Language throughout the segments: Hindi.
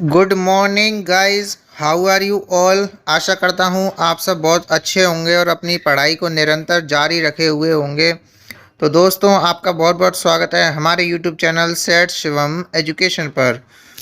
Good morning guys, how are you all. आशा करता हूँ आप सब बहुत अच्छे होंगे और अपनी पढ़ाई को निरंतर जारी रखे हुए होंगे। तो दोस्तों, आपका बहुत बहुत स्वागत है हमारे यूट्यूब चैनल सेठ शिवम एजुकेशन पर।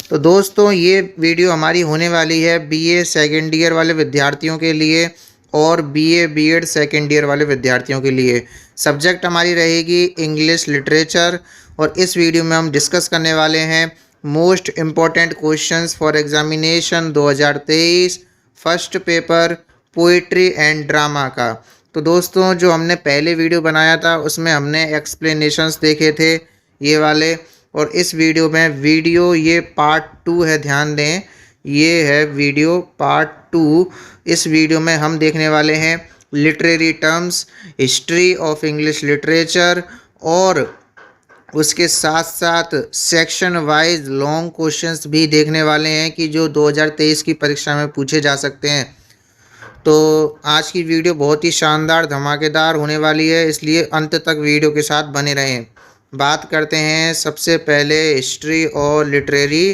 तो दोस्तों, ये वीडियो हमारी होने वाली है बीए सेकेंड ईयर वाले विद्यार्थियों के लिए और बीए बीएड सेकेंड ईयर वाले विद्यार्थियों के लिए। सब्जेक्ट हमारी रहेगी इंग्लिश लिटरेचर और इस वीडियो में हम डिस्कस करने वाले हैं most important questions for examination 2023 first paper poetry and drama का। तो दोस्तों, जो हमने पहले वीडियो बनाया था उसमें हमने एक्सप्लेनेशंस देखे थे ये वाले, और इस वीडियो में ये पार्ट 2 है, ध्यान दें, ये है वीडियो पार्ट 2। इस वीडियो में हम देखने वाले हैं literary terms, history of English literature और उसके साथ साथ सेक्शन वाइज लॉन्ग क्वेश्चंस भी देखने वाले हैं कि जो 2023 की परीक्षा में पूछे जा सकते हैं। तो आज की वीडियो बहुत ही शानदार धमाकेदार होने वाली है, इसलिए अंत तक वीडियो के साथ बने रहें। बात करते हैं सबसे पहले हिस्ट्री और लिटरेरी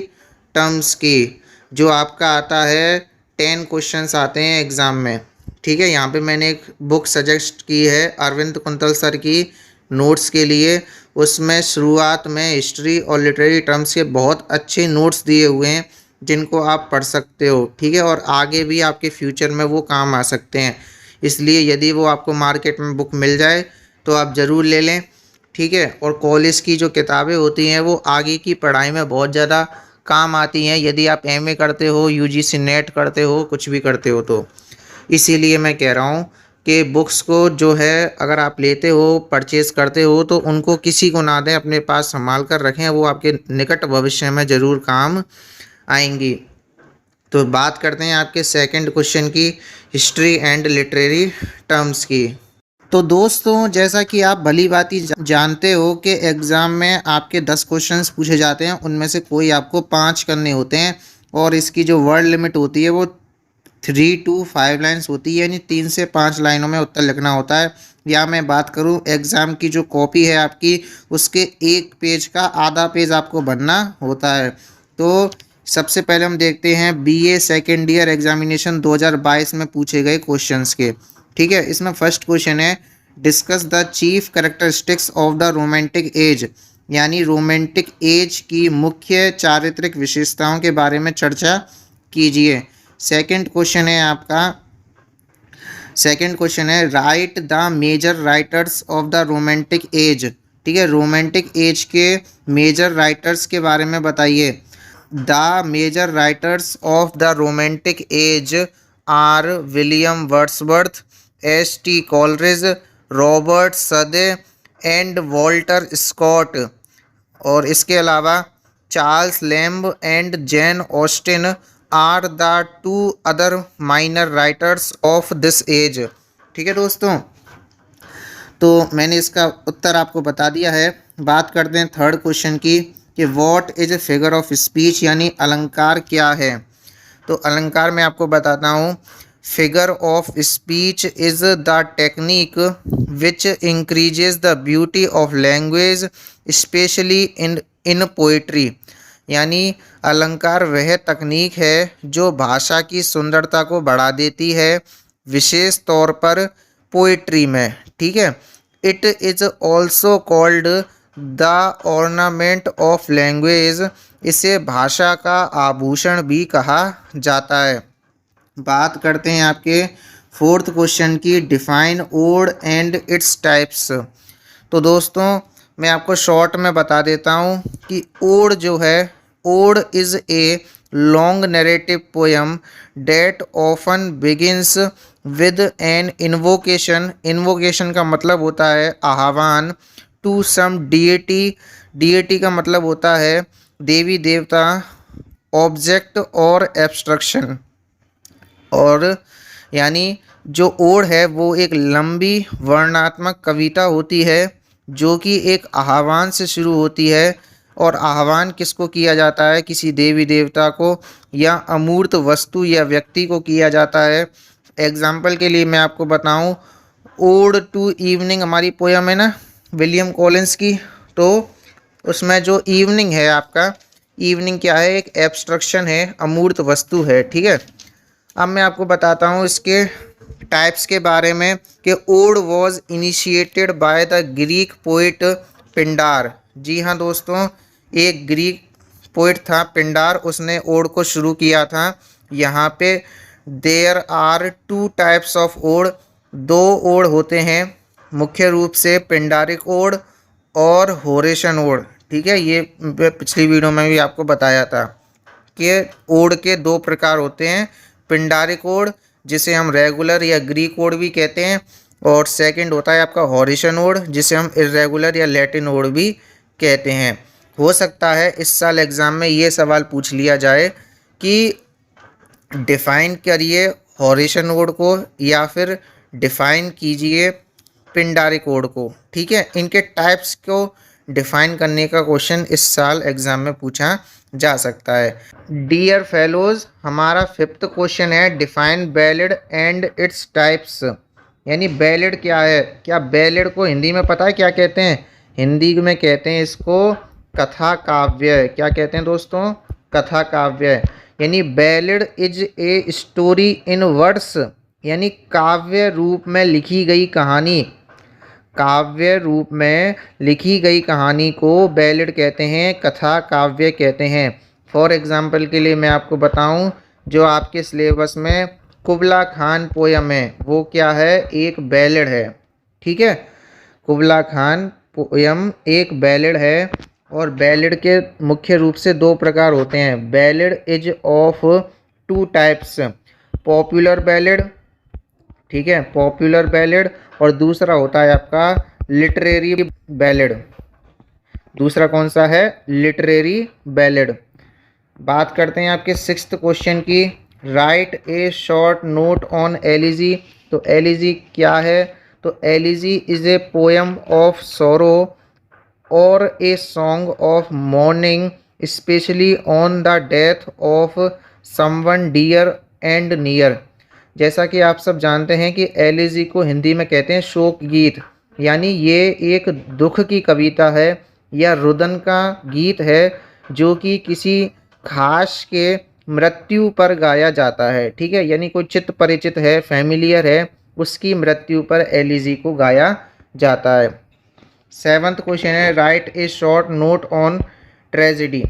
टर्म्स की, जो आपका आता है 10 क्वेश्चंस आते हैं एग्ज़ाम में। ठीक है, यहाँ पे मैंने एक बुक सजेस्ट की है अरविंद कुंतल सर की नोट्स के लिए। उसमें शुरुआत में हिस्ट्री और लिटरेरी टर्म्स के बहुत अच्छे नोट्स दिए हुए हैं जिनको आप पढ़ सकते हो। ठीक है, और आगे भी आपके फ्यूचर में वो काम आ सकते हैं, इसलिए यदि वो आपको मार्केट में बुक मिल जाए तो आप ज़रूर ले लें। ठीक है, और कॉलेज की जो किताबें होती हैं वो आगे की पढ़ाई में बहुत ज़्यादा काम आती हैं, यदि आप एमए करते हो, यूजीसी नेट करते हो, कुछ भी करते हो। तो इसीलिए मैं कह रहा हूँ कि बुक्स को जो है अगर आप लेते हो, परचेज़ करते हो, तो उनको किसी को ना दें, अपने पास संभाल कर रखें, वो आपके निकट भविष्य में ज़रूर काम आएंगी। तो बात करते हैं आपके सेकंड क्वेश्चन की, हिस्ट्री एंड लिटरेरी टर्म्स की। तो दोस्तों, जैसा कि आप भली भांति जानते हो कि एग्ज़ाम में आपके 10 क्वेश्चंस पूछे जाते हैं, उनमें से कोई आपको 5 करने होते हैं और इसकी जो वर्ड लिमिट होती है वो 3 to 5 लाइन्स होती है, यानी 3 से 5 लाइनों में उत्तर लिखना होता है। या मैं बात करूं एग्ज़ाम की जो कॉपी है आपकी, उसके एक पेज का आधा पेज आपको भरना होता है। तो सबसे पहले हम देखते हैं बीए सेकेंड ईयर एग्जामिनेशन 2022 में पूछे गए क्वेश्चंस के। ठीक है, इसमें फर्स्ट क्वेश्चन है discuss the chief characteristics of the romantic as, यानी रोमांटिक एज की मुख्य चारित्रिक विशेषताओं के बारे में चर्चा कीजिए। सेकंड क्वेश्चन है आपका, सेकंड क्वेश्चन है write the major writers of the romantic age. ठीक है, रोमांटिक एज के मेजर राइटर्स के बारे में बताइए। The major writers of the romantic age are William Wordsworth, S T. Coleridge, Robert Southey and Walter Scott, और इसके अलावा Charles Lamb and Jane Austen are the 2 other minor writers of this age. ठीक है दोस्तों, तो मैंने इसका उत्तर आपको बता दिया है। बात करते हैं थर्ड क्वेश्चन की कि what is a figure of speech, यानी अलंकार क्या है। तो अलंकार मैं आपको बताता हूँ, figure of speech is the technique which increases the beauty of language specially in poetry, यानी अलंकार वह तकनीक है जो भाषा की सुंदरता को बढ़ा देती है, विशेष तौर पर पोइट्री में। ठीक है, it is also called the ornament of language, इसे भाषा का आभूषण भी कहा जाता है। बात करते हैं आपके फोर्थ क्वेश्चन की, define ode and its types. तो दोस्तों, मैं आपको शॉर्ट में बता देता हूँ कि ओड जो है, ode is a long narrative poem that often begins with an invocation. Invocation का मतलब होता है आह्वान, टू सम डीएटी, डीएटी का मतलब होता है देवी देवता, ऑब्जेक्ट और एब्स्ट्रक्शन। और यानी जो ओड है वो एक लंबी वर्णनात्मक कविता होती है जो कि एक आह्वान से शुरू होती है, और आह्वान किसको किया जाता है, किसी देवी देवता को या अमूर्त वस्तु या व्यक्ति को किया जाता है। एग्जाम्पल के लिए मैं आपको बताऊं, ओड टू इवनिंग हमारी पोयम है ना विलियम कॉलिंस की, तो उसमें जो इवनिंग है आपका, इवनिंग क्या है, एक एब्स्ट्रक्शन है, अमूर्त वस्तु है। ठीक है, अब मैं आपको बताता हूँ इसके टाइप्स के बारे में कि ode was initiated by the Greek poet Pindar. जी हाँ दोस्तों, एक ग्रीक पोइट था पिंडार, उसने ओड को शुरू किया था। यहाँ पे there are two types of ode, दो ओड होते हैं मुख्य रूप से, पिंडारिक ओड और होरेशन ओड। ठीक है, ये पिछली वीडियो में भी आपको बताया था कि ओड के दो प्रकार होते हैं, पिंडारिक ओड जिसे हम रेगुलर या ग्रीक ओड भी कहते हैं, और सेकंड होता है आपका हॉरिशन ओड जिसे हम इरेगुलर या लैटिन ओड भी कहते हैं। हो सकता है इस साल एग्ज़ाम में ये सवाल पूछ लिया जाए कि डिफ़ाइन करिए हॉरिशन ओड को या फिर डिफ़ाइन कीजिए पिंडारिक ओड को। ठीक है, इनके टाइप्स को डिफ़ाइन करने का क्वेश्चन इस साल एग्ज़ाम में पूछा जा सकता है। डियर फेलोज, हमारा 5th क्वेश्चन है define ballad and its types. यानी बैलेड क्या है, क्या बैलेड को हिंदी में पता है क्या कहते हैं? हिंदी में कहते हैं इसको कथा काव्य। क्या कहते हैं दोस्तों? कथा काव्य। यानी ballad is a story in words, यानी काव्य रूप में लिखी गई कहानी। काव्य रूप में लिखी गई कहानी को बैलेड कहते हैं, कथा काव्य कहते हैं। फॉर एग्जाम्पल के लिए मैं आपको बताऊं, जो आपके सिलेबस में कुबला खान पोयम है वो क्या है, एक बैलेड है। ठीक है, कुबला खान पोयम एक बैलेड है। और बैलेड के मुख्य रूप से दो प्रकार होते हैं। Ballad is of two types, popular ballad, ठीक है, पॉपुलर बैलेड, और दूसरा होता है आपका लिटरेरी बैलेड। दूसरा कौन सा है? Literary ballad. बात करते हैं आपके 6th क्वेश्चन की, write a short note on elegy. तो एलिजी क्या है? तो elegy is a poem of sorrow और a song of mourning specially on the death of someone dear and near. जैसा कि आप सब जानते हैं कि एलिजी को हिंदी में कहते हैं शोक गीत, यानी ये एक दुख की कविता है या रुदन का गीत है जो कि किसी खास के मृत्यु पर गाया जाता है। ठीक है, यानी कोई चित्त परिचित है, फैमिलियर है, उसकी मृत्यु पर एलिजी को गाया जाता है। 7th क्वेश्चन है write a short note on tragedy.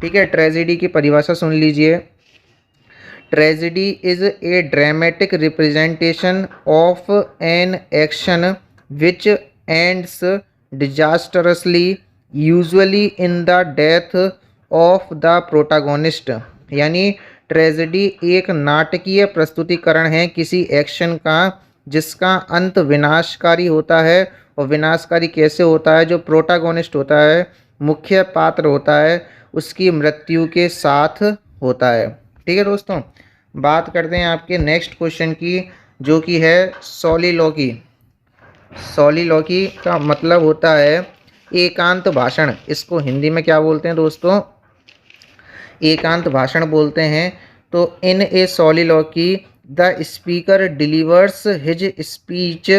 ठीक है, ट्रेजेडी की परिभाषा सुन लीजिए। Tragedy is a dramatic representation of an action which ends disastrously, usually in the death of the protagonist. यानी ट्रेजेडी एक नाटकीय प्रस्तुतिकरण है किसी एक्शन का जिसका अंत विनाशकारी होता है। और विनाशकारी कैसे होता है? जो प्रोटागोनिस्ट होता है, मुख्य पात्र होता है, उसकी मृत्यु के साथ होता है। ठीक है दोस्तों, बात करते हैं आपके नेक्स्ट क्वेश्चन की, जो कि है सोलिलोकी। सोलिलोकी का मतलब होता है एकांत भाषण। इसको हिंदी में क्या बोलते हैं दोस्तों? एकांत भाषण बोलते हैं। तो in a soliloquy the speaker delivers his speech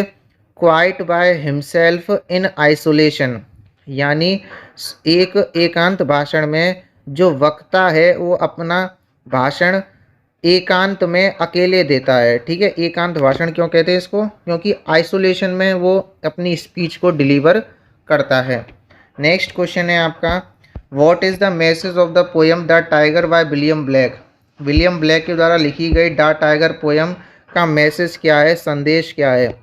quite by himself in isolation. यानी एक एकांत भाषण में जो वक्ता है वो अपना भाषण एकांत में अकेले देता है। ठीक है, एकांत भाषण क्यों कहते हैं इसको? क्योंकि आइसोलेशन में वो अपनी स्पीच को डिलीवर करता है। नेक्स्ट क्वेश्चन है आपका, what is the message of the poem the tiger by William Blake. William Blake के द्वारा लिखी गई द टाइगर पोएम का मैसेज क्या है, संदेश क्या है?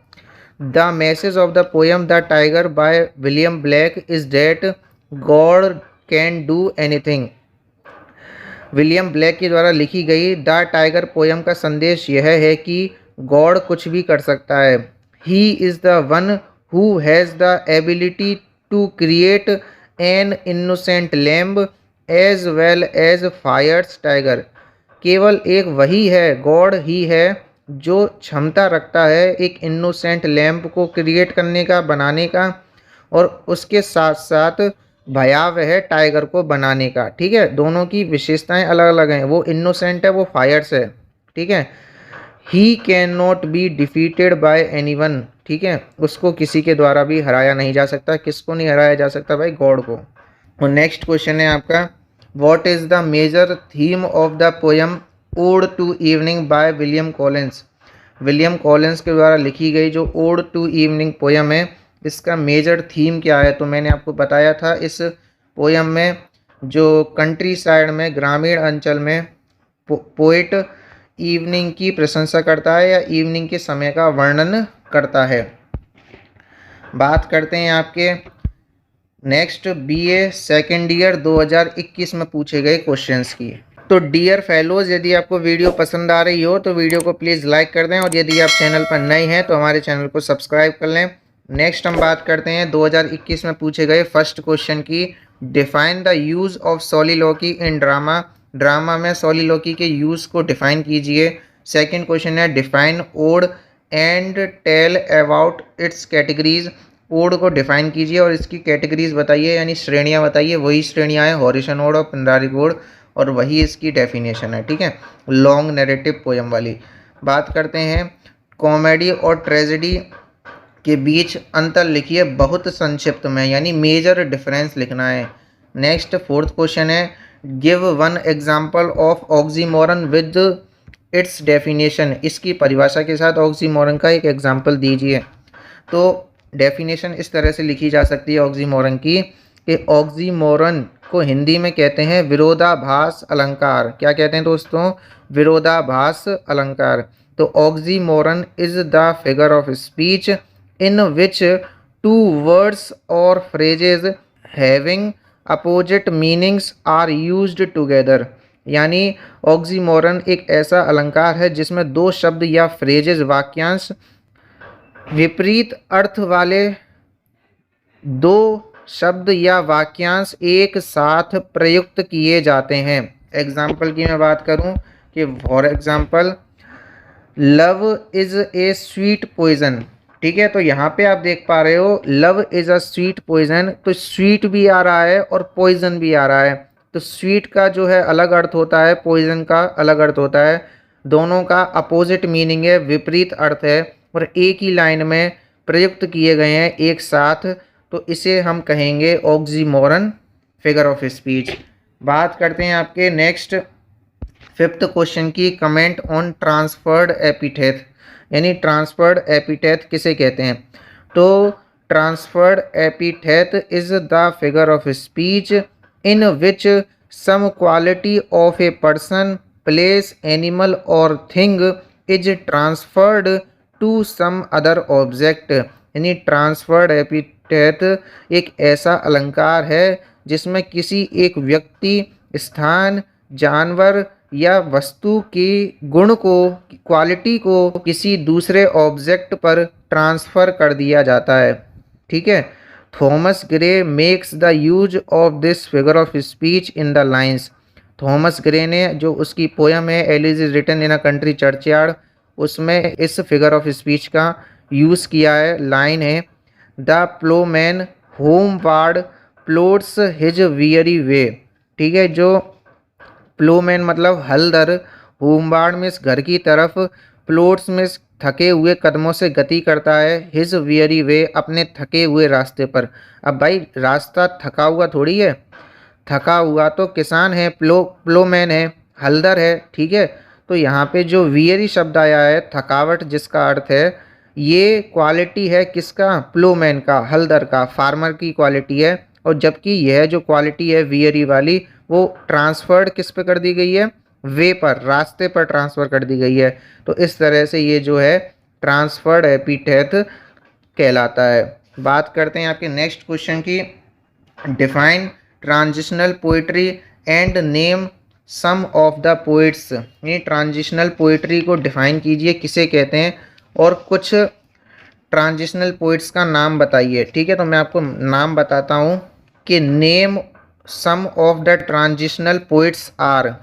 The message of the poem the tiger by William Blake is that God can do anything. William Blake के द्वारा लिखी गई द टाइगर पोएम का संदेश यह है कि गॉड कुछ भी कर सकता है। He is the one who has the ability to create an innocent lamb as well as fierce tiger. केवल एक वही है, गॉड ही है, जो क्षमता रखता है एक इनोसेंट लैम्प को क्रिएट करने का, बनाने का, और उसके साथ साथ भयावह है टाइगर को बनाने का। ठीक है, दोनों की विशेषताएं अलग अलग हैं। वो इनोसेंट है, वो फायर्स है। ठीक है, he can not be defeated by anyone. ठीक है, उसको किसी के द्वारा भी हराया नहीं जा सकता। किसको नहीं हराया जा सकता भाई? गॉड को। और नेक्स्ट क्वेश्चन है आपका, what is the major theme of the poem ode to evening by William Collins. William Collins के द्वारा लिखी गई जो ओड टू इवनिंग पोयम है, इसका मेजर थीम क्या है। तो मैंने आपको बताया था इस पोयम में जो कंट्री साइड में, ग्रामीण अंचल में पोइट इवनिंग की प्रशंसा करता है या इवनिंग के समय का वर्णन करता है। बात करते हैं आपके नेक्स्ट बीए सेकेंड ईयर 2021 में पूछे गए क्वेश्चंस की। तो डियर फेलोज, यदि आपको वीडियो पसंद आ रही हो तो वीडियो को प्लीज़ लाइक कर दें, और यदि आप चैनल पर नए हैं तो हमारे चैनल को सब्सक्राइब कर लें। नेक्स्ट हम बात करते हैं 2021 में पूछे गए फर्स्ट क्वेश्चन की। Define the use of soliloquy in drama. Drama में सोलिलोकी के यूज़ को डिफाइन कीजिए। सेकेंड क्वेश्चन है define ode and tell about its categories. Ode को डिफाइन कीजिए और इसकी कैटेगरीज बताइए, यानी श्रेणियाँ बताइए। वही श्रेणियाँ हैं हॉरिसन ओड और पिंडारिक ओड, और वही इसकी डेफिनेशन है, ठीक है, लॉन्ग नैरेटिव पोयम वाली। बात करते हैं कॉमेडी और ट्रेजेडी के बीच अंतर लिखिए बहुत संक्षिप्त में, यानी मेजर डिफरेंस लिखना है। नेक्स्ट फोर्थ क्वेश्चन है give one example of oxymoron with its definition. इसकी परिभाषा के साथ ऑक्सीमोरन का एक एग्जाम्पल दीजिए। तो डेफिनेशन इस तरह से लिखी जा सकती है ऑक्सीमोरन की कि ऑक्सीमोरन को हिंदी में कहते हैं विरोधाभास अलंकार। क्या कहते हैं दोस्तों? विरोधाभास अलंकार। तो oxymoron is the figure of speech in which two words और phrases having opposite meanings are used together. यानी ऑक्सीमोरन एक ऐसा अलंकार है जिसमें दो शब्द या फ्रेजेज, वाक्यांश विपरीत अर्थ वाले दो शब्द या वाक्यांश एक साथ प्रयुक्त किए जाते हैं। एग्जाम्पल की मैं बात करूं कि for example love is a sweet poison. ठीक है, तो यहाँ पे आप देख पा रहे हो love is a sweet poison, तो स्वीट भी आ रहा है और पॉइजन भी आ रहा है। तो स्वीट का जो है अलग अर्थ होता है, पॉइजन का अलग अर्थ होता है, दोनों का अपोजिट मीनिंग है, विपरीत अर्थ है, और एक ही लाइन में प्रयुक्त किए गए हैं एक साथ, तो इसे हम कहेंगे ऑक्सीमोरन फिगर ऑफ स्पीच। बात करते हैं आपके नेक्स्ट फिफ्थ क्वेश्चन की, कमेंट ऑन ट्रांसफर्ड एपिथेट। यानी ट्रांसफर्ड एपिथेट किसे कहते हैं? तो transferred epithet is the figure of speech in which some quality of a person, place, animal और thing is transferred to some other object. यानी ट्रांसफर्ड एपिथेट एक ऐसा अलंकार है जिसमें किसी एक व्यक्ति, स्थान, जानवर या वस्तु के गुण को, क्वालिटी को किसी दूसरे ऑब्जेक्ट पर ट्रांसफ़र कर दिया जाता है। ठीक है, Thomas Gray makes the use of this figure of speech in the lines. Thomas Gray ने जो उसकी पोयम है elegy written in a country churchyard, उसमें इस फिगर ऑफ स्पीच का यूज़ किया है। लाइन है the ploughman homeward plods his weary way. ठीक है, जो प्लोमैन मतलब हलदर, होमवार्ड में इस घर की तरफ, प्लोट्स में थके हुए कदमों से गति करता है, हिज वियरी वे अपने थके हुए रास्ते पर। अब भाई रास्ता थका हुआ थोड़ी है, थका हुआ तो किसान है, प्लोमैन है, हलदर है। ठीक है, तो यहाँ पे जो वियरी शब्द आया है, थकावट जिसका अर्थ है, ये क्वालिटी है किसका? प्लोमैन का, हलदर का, फार्मर की क्वालिटी है। और जबकि यह जो क्वालिटी है वियरी वाली, वो ट्रांसफर्ड किस पे कर दी गई है? वे पर, रास्ते पर ट्रांसफ़र कर दी गई है। तो इस तरह से ये जो है ट्रांसफर्ड एपिथेट कहलाता है। बात करते हैं आपके नेक्स्ट क्वेश्चन की, define transitional poetry and name some of the poets. ये ट्रांजिशनल पोइट्री को डिफाइन कीजिए, किसे कहते हैं, और कुछ ट्रांजिशनल पोइट्स का नाम बताइए। ठीक है, तो मैं आपको नाम बताता हूँ कि name some of the transitional poets are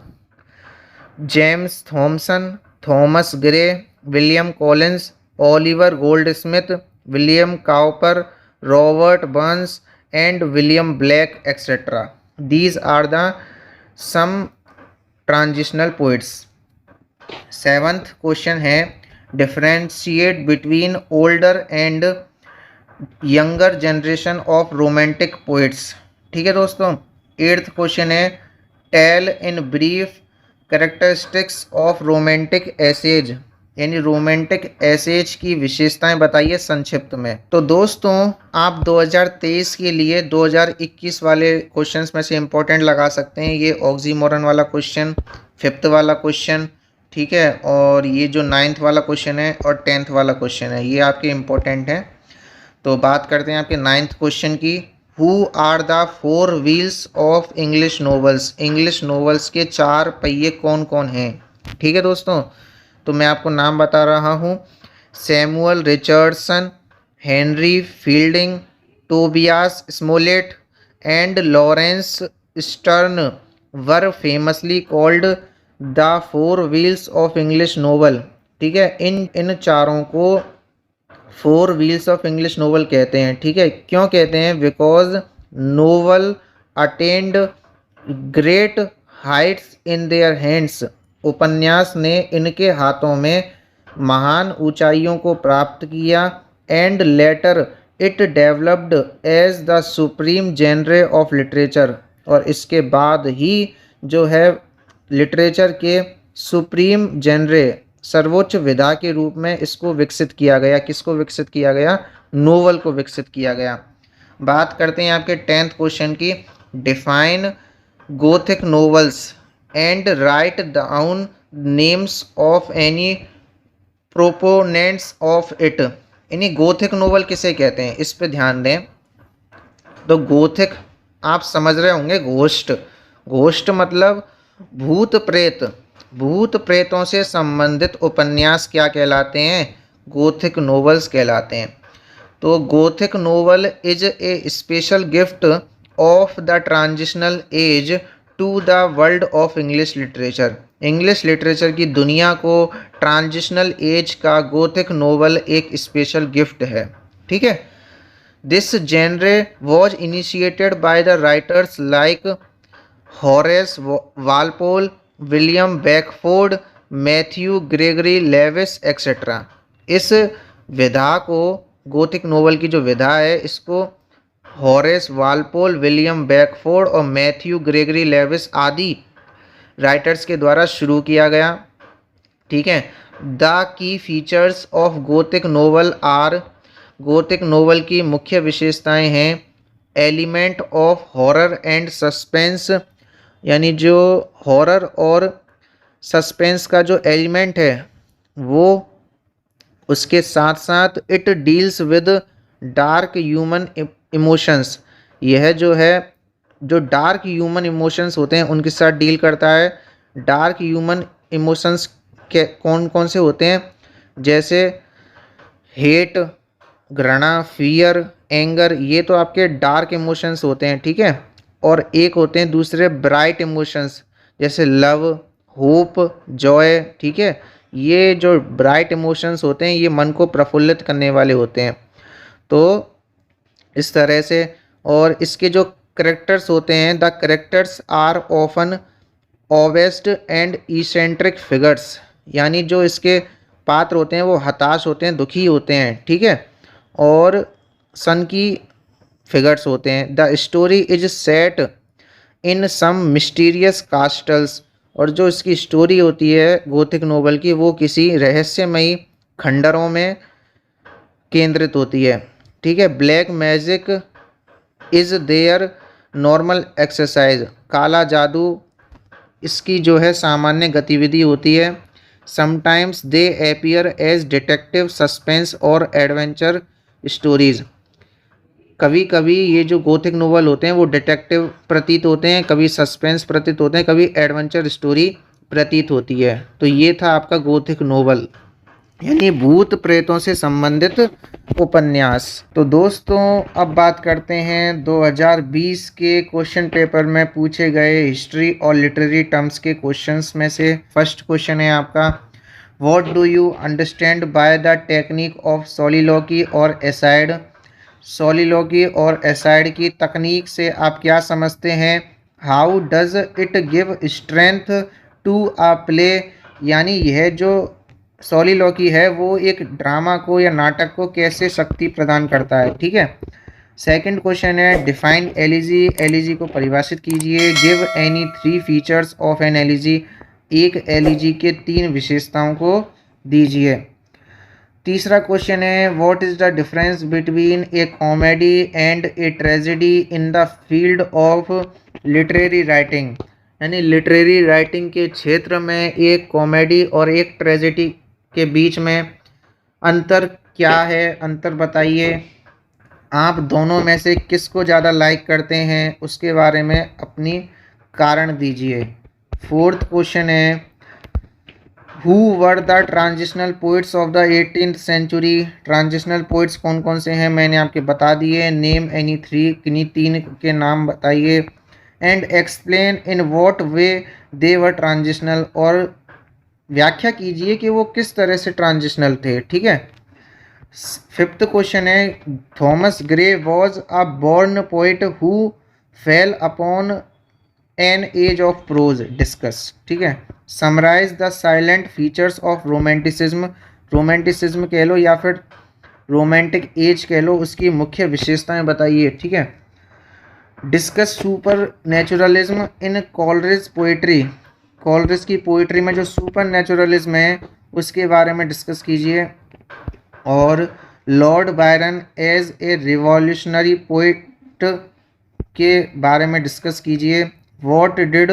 James Thomson, Thomas Gray, William Collins, Oliver Goldsmith, William Cowper, Robert Burns and William Blake etcetera. These are the some transitional poets. Seventh question है differentiate between older and younger generation of romantic poets. ठीक है दोस्तों। एट्थ क्वेश्चन है tell in brief characteristics of romantic ages, यानी रोमांटिक एसेज की विशेषताएं बताइए संक्षिप्त में। तो दोस्तों आप 2023 के लिए 2021 वाले क्वेश्चंस में से इंपॉर्टेंट लगा सकते हैं। ये ऑक्सीमोरन वाला क्वेश्चन, 5th वाला क्वेश्चन, ठीक है, और ये जो 9th वाला क्वेश्चन है और 10th वाला क्वेश्चन है, ये आपके इम्पोर्टेंट हैं। तो बात करते हैं आपके 9th क्वेश्चन की। Who are the 4 wheels of English novels, English novels के 4 पहिए कौन कौन हैं। ठीक है दोस्तों, तो मैं आपको नाम बता रहा हूँ। Samuel Richardson, Henry Fielding, Tobias Smollett and Laurence Sterne were famously called the 4 wheels of English novel. ठीक है, इन चारों को 4 व्हील्स ऑफ इंग्लिश नोवेल कहते हैं। ठीक है, क्यों कहते हैं? Because novel attend great heights in their hands, उपन्यास ने इनके हाथों में महान ऊंचाइयों को प्राप्त किया। And later it developed as the supreme genre of literature, और इसके बाद ही जो है लिटरेचर के सुप्रीम जेनरे, सर्वोच्च विधा के रूप में इसको विकसित किया गया। किसको विकसित किया गया? नोवेल को विकसित किया गया। बात करते हैं आपके 10th क्वेश्चन की। Define Gothic novels and write down names of any proponents of it. यानी गोथिक नोवेल किसे कहते हैं, इस पे ध्यान दें। तो गोथिक आप समझ रहे होंगे, घोस्ट, घोस्ट मतलब भूत प्रेत, भूत प्रेतों से संबंधित उपन्यास क्या कहलाते हैं? गोथिक नोवेल्स कहलाते हैं। तो gothic novel is a special gift of the transitional age to the world of English literature. English literature की दुनिया को ट्रांजिशनल एज का गोथिक नोवेल एक स्पेशल गिफ्ट है। ठीक है, this genre was initiated by the writers like Horace Walpole, William Beckford, Matthew Gregory Lewis etcetera. इस विधा को, गोथिक नोवेल की जो विधा है, इसको हॉरेस वालपोल, विलियम बेकफोर्ड और मैथ्यू ग्रेगरी लेविस आदि राइटर्स के द्वारा शुरू किया गया। ठीक है, the key features of Gothic novel are, Gothic novel की मुख्य विशेषताएं हैं। Element of horror and suspense, यानी जो हॉरर और सस्पेंस का जो एलिमेंट है वो, उसके साथ साथ it deals with dark human emotions. यह जो है, जो डार्क ह्यूमन इमोशंस होते हैं उनके साथ डील करता है। डार्क ह्यूमन इमोशंस के कौन कौन से होते हैं? जैसे हेट, घृणा, फियर, एंगर, ये तो आपके डार्क इमोशंस होते हैं। ठीक है, और एक होते हैं दूसरे ब्राइट इमोशंस, जैसे लव, होप, जॉय। ठीक है, ये जो ब्राइट इमोशंस होते हैं ये मन को प्रफुल्लित करने वाले होते हैं। तो इस तरह से, और इसके जो करेक्टर्स होते हैं, the characters are often obsessed and eccentric figures, यानी जो इसके पात्र होते हैं वो हताश होते हैं, दुखी होते हैं। ठीक है, और सन की फिगर्स होते हैं। The story is set in some mysterious castles, और जो इसकी स्टोरी होती है गोथिक नोवेल की, वो किसी रहस्यमयी खंडरों में केंद्रित होती है। ठीक है, black magic is their normal exercise, काला जादू इसकी जो है सामान्य गतिविधि होती है। Sometimes they appear as detective, suspense और एडवेंचर स्टोरीज़। कभी कभी ये जो गोथिक नोवेल होते हैं वो डिटेक्टिव प्रतीत होते हैं, कभी सस्पेंस प्रतीत होते हैं, कभी एडवेंचर स्टोरी प्रतीत होती है। तो ये था आपका गोथिक नोवेल, यानी भूत प्रेतों से संबंधित उपन्यास। तो दोस्तों अब बात करते हैं 2020 के क्वेश्चन पेपर में पूछे गए हिस्ट्री और लिटरेरी टर्म्स के क्वेश्चंस में से। फर्स्ट क्वेश्चन है आपका, what do you understand by the technique of soliloquy और एसाइड। सोलिलोकी और एसाइड की तकनीक से आप क्या समझते हैं? How does it give strength to a play, यानी यह जो सोलिलोकी है वो एक ड्रामा को या नाटक को कैसे शक्ति प्रदान करता है। ठीक है, सेकंड क्वेश्चन है डिफाइन एलिजी, एलिजी को परिभाषित कीजिए। Give any 3 features of an elegy, एक एलिजी के 3 विशेषताओं को दीजिए। तीसरा क्वेश्चन है what is the difference between A comedy and a tragedy in the field of literary writing, यानी लिटरेरी राइटिंग के क्षेत्र में एक कॉमेडी और एक ट्रेजेडी के बीच में अंतर क्या है, अंतर बताइए। आप दोनों में से किसको ज़्यादा लाइक करते हैं उसके बारे में अपनी कारण दीजिए। फोर्थ क्वेश्चन है who were the transitional poets of the 18th century, transitional poets कौन कौन से हैं मैंने आपके बता दिए। नेम एनी 3, किन्हीं 3 के नाम बताइए। And explain in what way they were transitional, और व्याख्या कीजिए कि वो किस तरह से ट्रांजिशनल थे। ठीक है। फिफ्थ क्वेश्चन है Thomas Gray was a born poet who fell upon an age of prose, discuss. ठीक है। Summarise the salient features of romanticism, romanticism कह लो या फिर रोमांटिक एज कह लो, उसकी मुख्य विशेषताएं बताइए। ठीक है। डिस्कस सुपर नेचुरलिज्म इन कॉलरिज पोइट्री, कॉलरिज की पोइट्री में जो सुपर नेचुरलिज्म है उसके बारे में डिस्कस कीजिए। और Lord Byron as a revolutionary poet के बारे में डिस्कस कीजिए। What did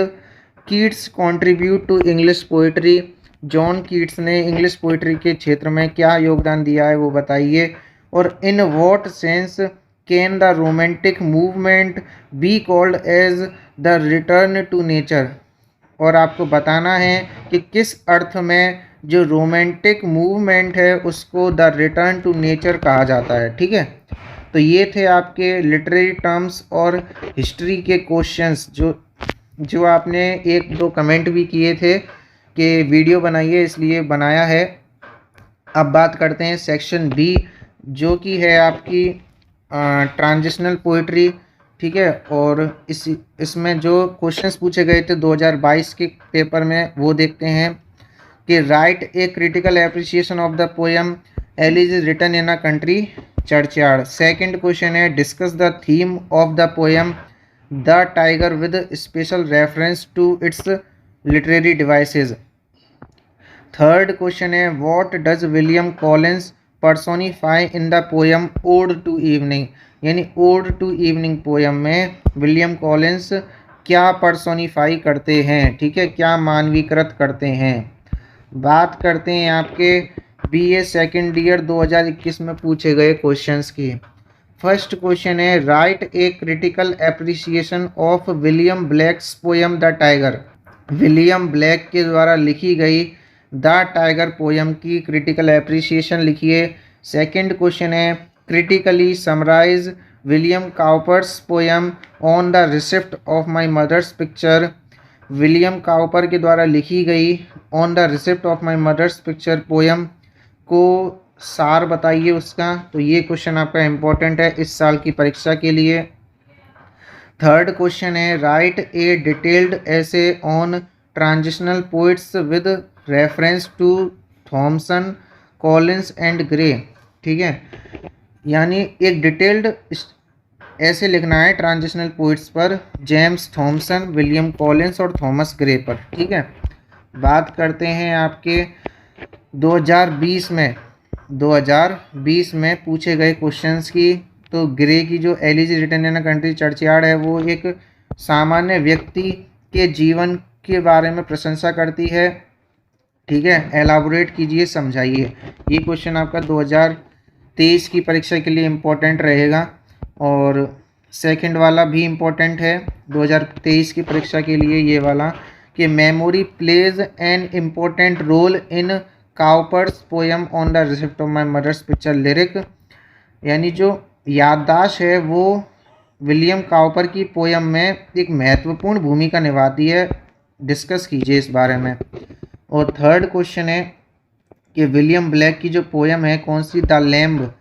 Keats contribute to English poetry, John Keats ने इंग्लिश पोइट्री के क्षेत्र में क्या योगदान दिया है वो बताइए। और in what sense can the romantic movement be called as the return to nature, और आपको बताना है कि किस अर्थ में जो रोमांटिक मूवमेंट है उसको द रिटर्न टू नेचर कहा जाता है। ठीक है। तो ये थे आपके लिटरेरी टर्म्स और हिस्ट्री के क्वेश्चंस जो आपने 1-2 कमेंट भी किए थे कि वीडियो बनाइए, इसलिए बनाया है। अब बात करते हैं सेक्शन बी जो कि है आपकी ट्रांजिशनल पोइट्री। ठीक है। और इसमें जो क्वेश्चंस पूछे गए थे 2022 के पेपर में वो देखते हैं कि write a critical appreciation of the poem elegy is written in a country churchyard. Second question है discuss the theme of the poem the tiger with special reference to its literary devices. Third question है what does William Collins personify in the poem ode to evening, यानी ओड टू इवनिंग पोएम में विलियम कॉलिंस क्या पर्सोनिफाई करते हैं। ठीक है। क्या मानवीकृत करते हैं। बात करते हैं आपके बीए सेकेंड ईयर 2021 में पूछे गए क्वेश्चंस की। फर्स्ट क्वेश्चन है write a critical appreciation of William Blake's poem the tiger, William Blake के द्वारा लिखी गई द टाइगर पोएम की क्रिटिकल एप्रिसिएशन लिखिए। सेकंड क्वेश्चन है critically summarise William Cowper's poem on the receipt of my mother's picture, William Cowper के द्वारा लिखी गई on the receipt of my mother's picture poem को सार बताइए उसका। तो ये क्वेश्चन आपका इम्पोर्टेंट है इस साल की परीक्षा के लिए। थर्ड क्वेश्चन है write a detailed essay on transitional poets with reference to Thomson, Collins and Gray. ठीक है। यानी एक डिटेल्ड ऐसे लिखना है ट्रांजिशनल पोइट्स पर, जेम्स थॉमसन, विलियम कॉलिंस और थॉमस ग्रे पर। ठीक है। बात करते हैं आपके 2020 में पूछे गए क्वेश्चंस की। तो ग्रे की जो elegy written in a country churchyard है वो एक सामान्य व्यक्ति के जीवन के बारे में प्रशंसा करती है। ठीक है। एलाबोरेट कीजिए, समझाइए। ये क्वेश्चन आपका 2023 की परीक्षा के लिए इम्पोर्टेंट रहेगा। और सेकंड वाला भी इम्पोर्टेंट है 2023 की परीक्षा के लिए, ये वाला कि memory plays an important role in Cowper's poem on the receipt of my mother's picture lyric, यानी जो याददाश्त है वो विलियम काउपर की पोएम में एक महत्वपूर्ण भूमिका निभाती है। डिस्कस कीजिए इस बारे में। और थर्ड क्वेश्चन है कि विलियम ब्लैक की जो पोएम है कौन सी, द लैम्ब,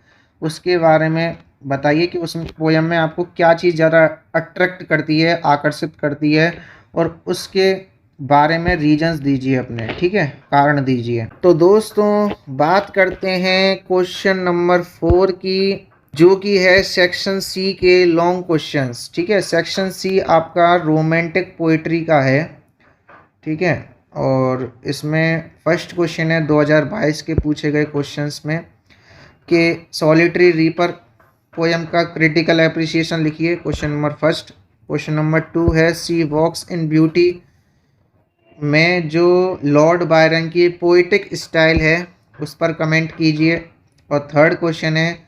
उसके बारे में बताइए कि उस पोएम में आपको क्या चीज़ ज़्यादा अट्रैक्ट करती है, आकर्षित करती है, और उसके बारे में रीजंस दीजिए अपने। ठीक है। कारण दीजिए। तो दोस्तों बात करते हैं क्वेश्चन नंबर 4 की जो कि है सेक्शन सी के लॉन्ग क्वेश्चंस। ठीक है, सेक्शन सी आपका रोमांटिक पोइट्री का है। ठीक है, और इसमें फर्स्ट क्वेश्चन है 2022 के पूछे गए क्वेश्चंस में कि सॉलिटरी रीपर पोयम का क्रिटिकल एप्रिसिएशन लिखिए, question number first. Question number 2 है सी वॉक्स इन ब्यूटी में जो लॉर्ड बायरन की पोइटिक स्टाइल है उस पर कमेंट कीजिए। और थर्ड क्वेश्चन है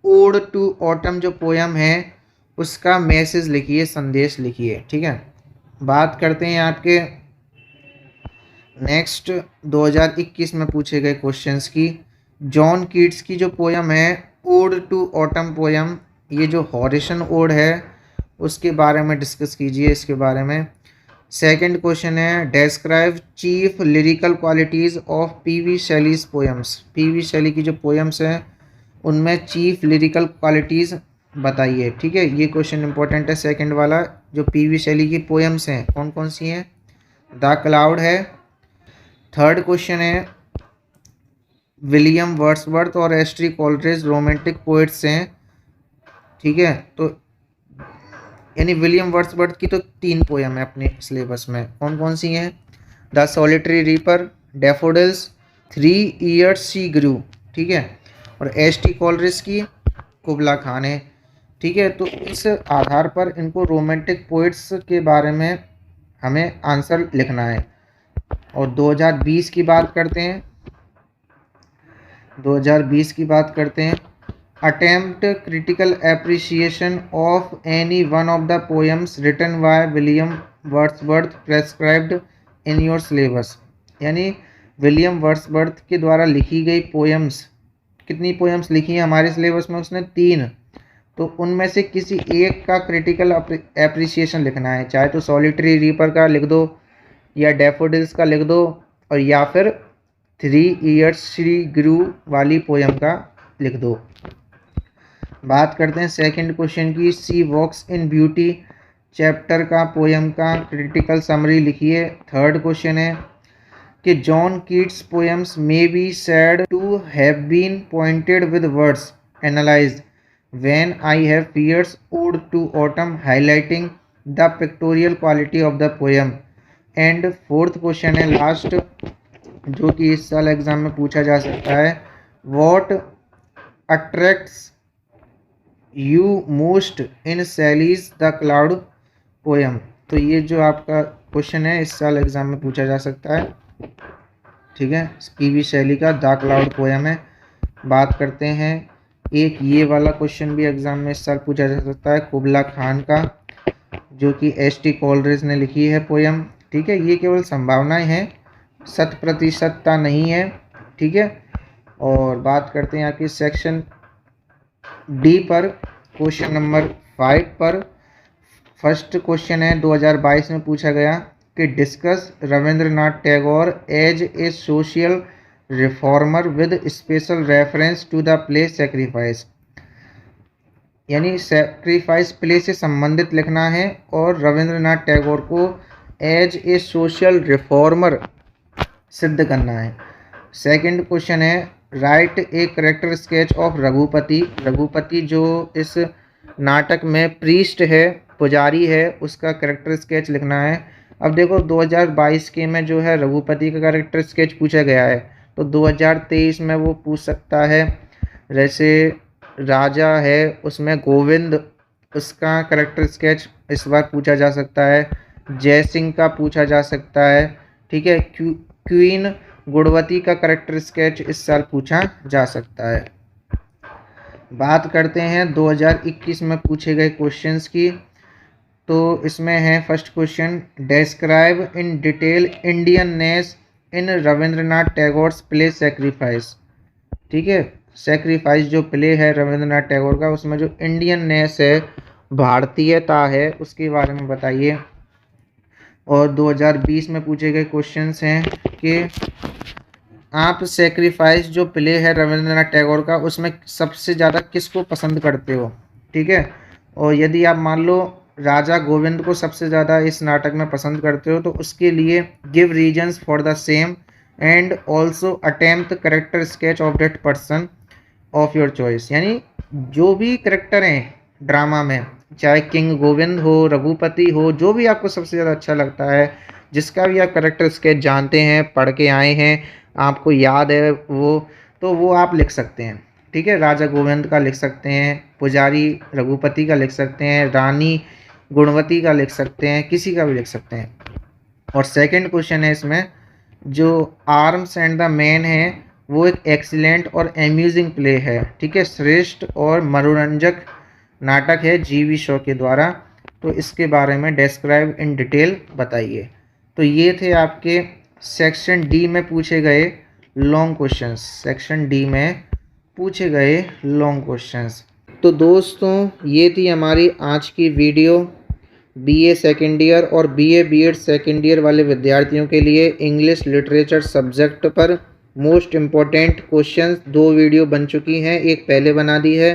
ओड टू ऑटम जो पोयम है उसका मैसेज लिखिए, संदेश लिखिए। ठीक है, बात करते हैं आपके नेक्स्ट 2021 में पूछे गए क्वेश्चंस की। जॉन कीट्स की जो पोयम है ओड टू ऑटम पोयम, ये जो हॉरिसन ओड है उसके बारे में डिस्कस कीजिए, इसके बारे में। सेकंड क्वेश्चन है describe chief lyrical qualities of PV Shelley's poems. PV शैली की जो पोयम्स हैं उनमें चीफ लिरिकल क्वालिटीज़ बताइए। ठीक है, ये क्वेश्चन इंपॉर्टेंट है सेकंड वाला। जो पीवी शैली की पोयम्स हैं कौन कौन सी हैं? द क्लाउड है। थर्ड क्वेश्चन है विलियम वर्ड्सवर्थ और एस.टी. कोलरिज रोमांटिक पोइट्स हैं। ठीक है, तो यानी विलियम वर्ड्सवर्थ की तो 3 पोयम है अपने सिलेबस में, कौन कौन सी हैं? The solitary reaper, daffodils, 3 years she ग्रू। ठीक है, और एस.टी. कोलरिज की कुबला खान है। ठीक है, तो इस आधार पर इनको रोमांटिक पोइट्स के बारे में हमें आंसर लिखना है। और 2020 की बात करते हैं। 2020 की बात करते हैं। Attempt critical appreciation of any one of the poems written by William Wordsworth prescribed in your syllabus. यानी विलियम वर्ड्सवर्थ के द्वारा लिखी गई पोएम्स, कितनी पोएम्स लिखी हैं हमारे सिलेबस में? उसने 3। तो उनमें से किसी एक का क्रिटिकल एप्रिसिएशन लिखना है, चाहे तो सॉलिटरी रीपर का लिख दो या डैफोडिल्स का लिख दो, और या फिर 3 इयर्स शी ग्रू वाली पोयम का लिख दो। बात करते हैं सेकंड क्वेश्चन की। She walks in beauty chapter का पोयम का क्रिटिकल समरी लिखिए। थर्ड क्वेश्चन है कि John Keats poems may be said to have been painted with words analysed when I have fears ode to autumn highlighting the pictorial quality of the poem. And fourth question है लास्ट, जो कि इस साल एग्जाम में पूछा जा सकता है। What attracts you most in Shelley's the cloud poem. तो ये जो आपका क्वेश्चन है इस साल एग्जाम में पूछा जा सकता है। ठीक है, पीवी शैली का द क्लाउड पोएम है। बात करते हैं एक ये वाला क्वेश्चन भी एग्जाम में इस साल पूछा जा सकता है, कुबला खान का, जो कि एस.टी. कोलरिज ने लिखी है पोएम। ठीक है, ये केवल संभावनाएं हैं, 100% नहीं है। ठीक है, और बात करते हैं आपकी सेक्शन डी पर, क्वेश्चन नंबर 5 पर। फर्स्ट क्वेश्चन है 2022 में पूछा गया कि discuss Rabindranath Tagore as a social reformer with special reference to the play sacrifice. यानी सैक्रिफाइस प्ले से संबंधित लिखना है और रविंद्रनाथ टैगोर को एज ए सोशल रिफॉर्मर सिद्ध करना है। सेकंड क्वेश्चन है write a character sketch of Raghupati. Raghupati जो इस नाटक में प्रीस्ट है, पुजारी है, उसका करेक्टर स्केच लिखना है। अब देखो 2022 के में जो है रघुपति का करेक्टर स्केच पूछा गया है, तो 2023 में वो पूछ सकता है। जैसे राजा है उसमें गोविंद, उसका करेक्टर स्केच इस बार पूछा जा सकता है। जय सिंह का पूछा जा सकता है। ठीक है, क्वीन गुणवती का करेक्टर स्केच इस साल पूछा जा सकता है। बात करते हैं 2021 में पूछे गए क्वेश्चंस की। तो इसमें है first question describe in detail Indianness in Rabindranath Tagore's play sacrifice. ठीक है, सैक्रिफाइस जो प्ले है रविंद्रनाथ टैगोर का, उसमें जो इंडियननेस है, भारतीयता है, उसके बारे में बताइए। और 2020 में पूछे गए क्वेश्चंस हैं कि आप सैक्रिफाइस जो प्ले है रविंद्रनाथ टैगोर का, उसमें सबसे ज़्यादा किसको पसंद करते हो। ठीक है, और यदि आप मान लो राजा गोविंद को सबसे ज़्यादा इस नाटक में पसंद करते हो, तो उसके लिए give reasons for the same and also attempt character sketch of that person. Of your choice, यानी जो भी करेक्टर हैं ड्रामा में, चाहे किंग गोविंद हो, रघुपति हो, जो भी आपको सबसे ज़्यादा अच्छा लगता है, जिसका भी आप करेक्टर स्केच जानते हैं, पढ़ के आए हैं, आपको याद है वो, तो वो आप लिख सकते हैं। ठीक है, राजा गोविंद का लिख सकते हैं, पुजारी रघुपति का लिख सकते हैं, रानी गुणवती का लिख सकते हैं, किसी का भी लिख सकते हैं। और सेकंड क्वेश्चन है इसमें, जो आर्म्स एंड द मैन है वो एक एक्सीलेंट और एम्यूजिंग प्ले है। ठीक है, श्रेष्ठ और मनोरंजक नाटक है जीवी शॉ के द्वारा। तो इसके बारे में डिस्क्राइब इन डिटेल बताइए। तो ये थे आपके सेक्शन डी में पूछे गए लॉन्ग क्वेश्चंस। सेक्शन डी में पूछे गए लॉन्ग क्वेश्चंस। तो दोस्तों ये थी हमारी आज की वीडियो बीए सेकेंड ईयर और बीए बीएड सेकेंड ईयर वाले विद्यार्थियों के लिए इंग्लिश लिटरेचर सब्जेक्ट पर मोस्ट इम्पॉर्टेंट क्वेश्चंस। 2 वीडियो बन चुकी हैं, एक पहले बना दी है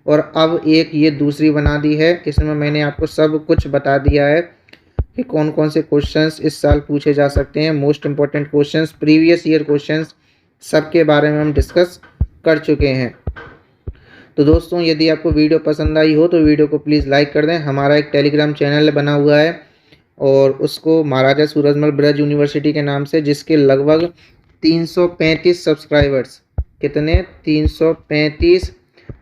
और अब एक ये दूसरी बना दी है। इसमें मैंने आपको सब कुछ बता दिया है कि कौन कौन से क्वेश्चंस इस साल पूछे जा सकते हैं। Most important questions, previous year questions, सब के बारे में हम डिस्कस कर चुके हैं। तो दोस्तों यदि आपको वीडियो पसंद आई हो तो वीडियो को प्लीज़ लाइक कर दें। हमारा एक टेलीग्राम चैनल बना हुआ है और उसको महाराजा सूरजमल ब्रज यूनिवर्सिटी के नाम से, जिसके लगभग 335 सब्सक्राइबर्स, कितने 335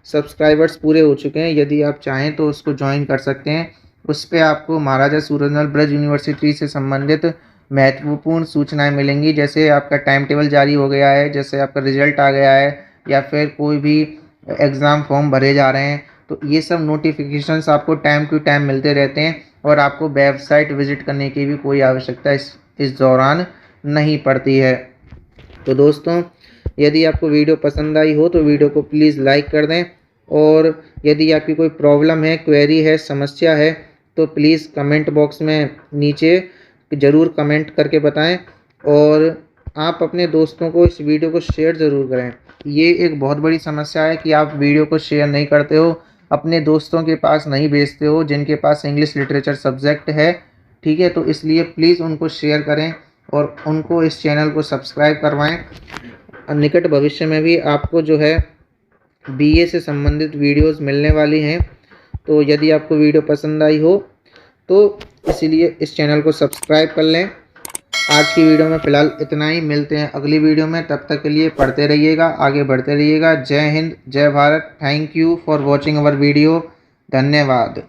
सब्सक्राइबर्स पूरे हो चुके हैं। यदि आप चाहें तो उसको ज्वाइन कर सकते हैं। उस पर आपको महाराजा सूरजमल ब्रज यूनिवर्सिटी से संबंधित महत्वपूर्ण सूचनाएं मिलेंगी, जैसे आपका टाइम टेबल जारी हो गया है, जैसे आपका रिजल्ट आ गया है, या फिर कोई भी एग्ज़ाम फॉर्म भरे जा रहे हैं। तो ये सब नोटिफिकेशंस आपको टाइम टू टाइम मिलते रहते हैं और आपको वेबसाइट विज़िट करने की भी कोई आवश्यकता इस दौरान नहीं पड़ती है। तो दोस्तों यदि आपको वीडियो पसंद आई हो तो वीडियो को प्लीज़ लाइक कर दें, और यदि आपकी कोई प्रॉब्लम है, क्वेरी है, समस्या है, तो प्लीज़ कमेंट बॉक्स में नीचे ज़रूर कमेंट करके बताएं। और आप अपने दोस्तों को इस वीडियो को शेयर ज़रूर करें। ये एक बहुत बड़ी समस्या है कि आप वीडियो को शेयर नहीं करते हो, अपने दोस्तों के पास नहीं भेजते हो जिनके पास इंग्लिश लिटरेचर सब्जेक्ट है। ठीक है, तो इसलिए प्लीज़ उनको शेयर करें और उनको इस चैनल को सब्सक्राइब करवाएं। निकट भविष्य में भी आपको जो है बीए से संबंधित वीडियोस मिलने वाली हैं। तो यदि आपको वीडियो पसंद आई हो तो इसीलिए इस चैनल को सब्सक्राइब कर लें। आज की वीडियो में फ़िलहाल इतना ही, मिलते हैं अगली वीडियो में। तब तक के लिए पढ़ते रहिएगा, आगे बढ़ते रहिएगा। जय हिंद, जय Bharat. Thank you for watching our video. धन्यवाद।